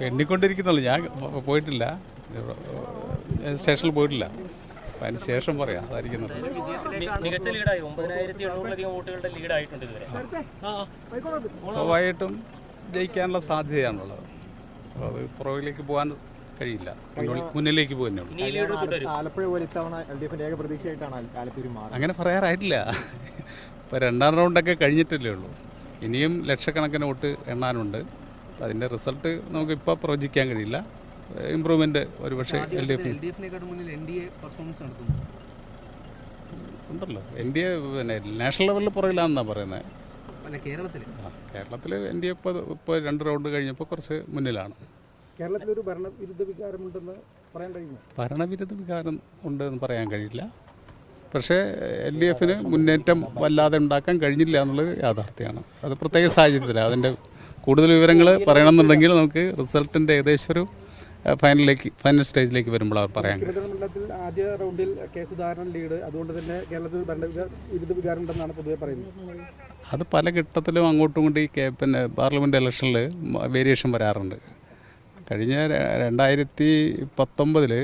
എണ്ണിക്കൊണ്ടിരിക്കുന്നുള്ളൂ. ഞാൻ പോയിട്ടില്ല, സ്റ്റേഷനിൽ പോയിട്ടില്ല. അപ്പം അതിന് ശേഷം പറയാം. അതായിരിക്കും മികച്ച ലീഡായി 9,700 വോട്ടുകളുടെ ലീഡായിട്ടുണ്ട് ഇതുവരെ. സ്വാഭാവികമായിട്ടും ജയിക്കാനുള്ള സാധ്യതയാണുള്ളത്. അപ്പോൾ അത് പുറകിലേക്ക് പോകാൻ കഴിയില്ല, മുന്നിലേക്ക് പോകുന്നുള്ളൂ. ആലപ്പുഴ പോലെ ഇത്തവണ LDFന്റെ ഏക പ്രതീക്ഷയായിട്ടാണ് ആലപ്പുഴ മാറുന്നത്. അങ്ങനെ പറയാറായിട്ടില്ല. ഇപ്പോൾ 2ാം റൗണ്ടൊക്കെ കഴിഞ്ഞിട്ടല്ലേ ഉള്ളൂ. ഇനിയും ലക്ഷക്കണക്കിന് വോട്ട് എണ്ണാനുണ്ട്. അതിൻ്റെ റിസൾട്ട് നമുക്കിപ്പോൾ പ്രവചിക്കാൻ കഴിയില്ല. ഇമ്പ്രൂവ്മെൻ്റ് ഒരു പക്ഷേ ഉണ്ടല്ലോ. NDA പിന്നെ നാഷണൽ ലെവലിൽ പുറകിലാണെന്നാണ് പറയുന്നത്. കേരളത്തിൽ NDA ഇപ്പോൾ 2 റൗണ്ട് കഴിഞ്ഞപ്പോൾ കുറച്ച് മുന്നിലാണ്. കേരളത്തിലൊരു ഭരണവിരുദ്ധ വികാരമുണ്ടെന്ന് പറയാൻ കഴിയുമോ? ഭരണവിരുദ്ധ വികാരം ഉണ്ടെന്ന് പറയാൻ കഴിയില്ല. പക്ഷേ LDFന് മുന്നേറ്റം വല്ലാതെ ഉണ്ടാക്കാൻ കഴിഞ്ഞില്ല എന്നുള്ളത് യാഥാർത്ഥ്യമാണ്. അത് പ്രത്യേക സാഹചര്യത്തിലാണ്. അതിൻ്റെ കൂടുതൽ വിവരങ്ങൾ പറയണമെന്നുണ്ടെങ്കിൽ നമുക്ക് റിസൾട്ടിൻ്റെ ഏകദേശം ഒരു ഫൈനൽ സ്റ്റേജിലേക്ക് വരുമ്പോൾ അവർ പറയാൻ കഴിയും. ആദ്യ റൗണ്ടിൽ കെ സുധാകരൻ ലീഡ്, അതുകൊണ്ട് തന്നെ കേരളത്തിൽ ഭരണവിരുദ്ധ വികാരം ഉണ്ടെന്നാണ് പൊതുവെ പറയുന്നത്. അത് പല ഘട്ടത്തിലും അങ്ങോട്ടും ഇങ്ങോട്ടും ഈ പിന്നെ പാർലമെൻറ്റ് ഇലക്ഷനിൽ വേരിയേഷൻ വരാറുണ്ട്. കഴിഞ്ഞ 2019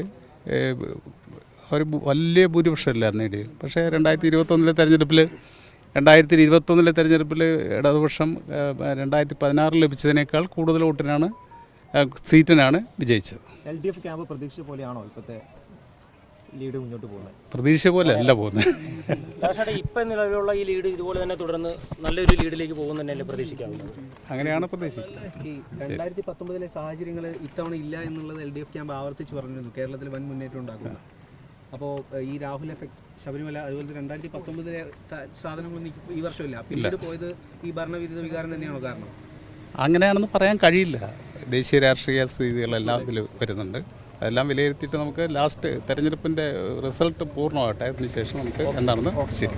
ഒരു വലിയ ഭൂരിപക്ഷമില്ലായിരുന്നു നേടിയത്. പക്ഷേ 2021 തെരഞ്ഞെടുപ്പിൽ ഇടതുപക്ഷം 2016 ലഭിച്ചതിനേക്കാൾ കൂടുതൽ വോട്ടിനാണ് സീറ്റിനാണ് വിജയിച്ചത്. LDF ക്യാമ്പ് പ്രതീക്ഷ പോലെയാണോ ഇപ്പോഴത്തെ ലീഡ് മുന്നോട്ട് പോകുന്നത്? പ്രതീക്ഷ പോലെ അല്ല പോകുന്നത്. ഇപ്പം നിലവിലുള്ള ഈ ലീഡ് ഇതുപോലെ തന്നെ തുടർന്ന് നല്ലൊരു ലീഡിലേക്ക് പോകുന്ന തന്നെയല്ലേ പ്രതീക്ഷിക്കാവുന്നത്? അങ്ങനെയാണ് പ്രതീക്ഷിക്കുന്നത്. ഈ 2019 സാഹചര്യങ്ങൾ ഇത്തവണ ഇല്ല എന്നുള്ളത് LDF ക്യാമ്പ് ആവർത്തിച്ച് പറഞ്ഞിരുന്നു. കേരളത്തിൽ വൻ മുന്നേറ്റം ഉണ്ടാക്കുന്നു. അപ്പോൾ ഈ രാഹുൽ എഫക്ട്, ശബരിമല, അതുപോലെ 2019 സാധനങ്ങളൊന്നും ഈ വർഷമില്ല. പിന്നീട് പോയത് ഈ ഭരണവിരുദ്ധ വികാരം തന്നെയാണോ കാരണം? അങ്ങനെയാണെന്ന് പറയാൻ കഴിയില്ല. ദേശീയ രാഷ്ട്രീയ സ്ഥിതികളെല്ലാം ഇതിൽ വരുന്നുണ്ട്. അതെല്ലാം വിലയിരുത്തിയിട്ട് നമുക്ക് ലാസ്റ്റ് തെരഞ്ഞെടുപ്പിൻ്റെ റിസൾട്ട് പൂർണ്ണമാകട്ടെ, അതിന് ശേഷം നമുക്ക് എന്താണെന്ന് ശരി.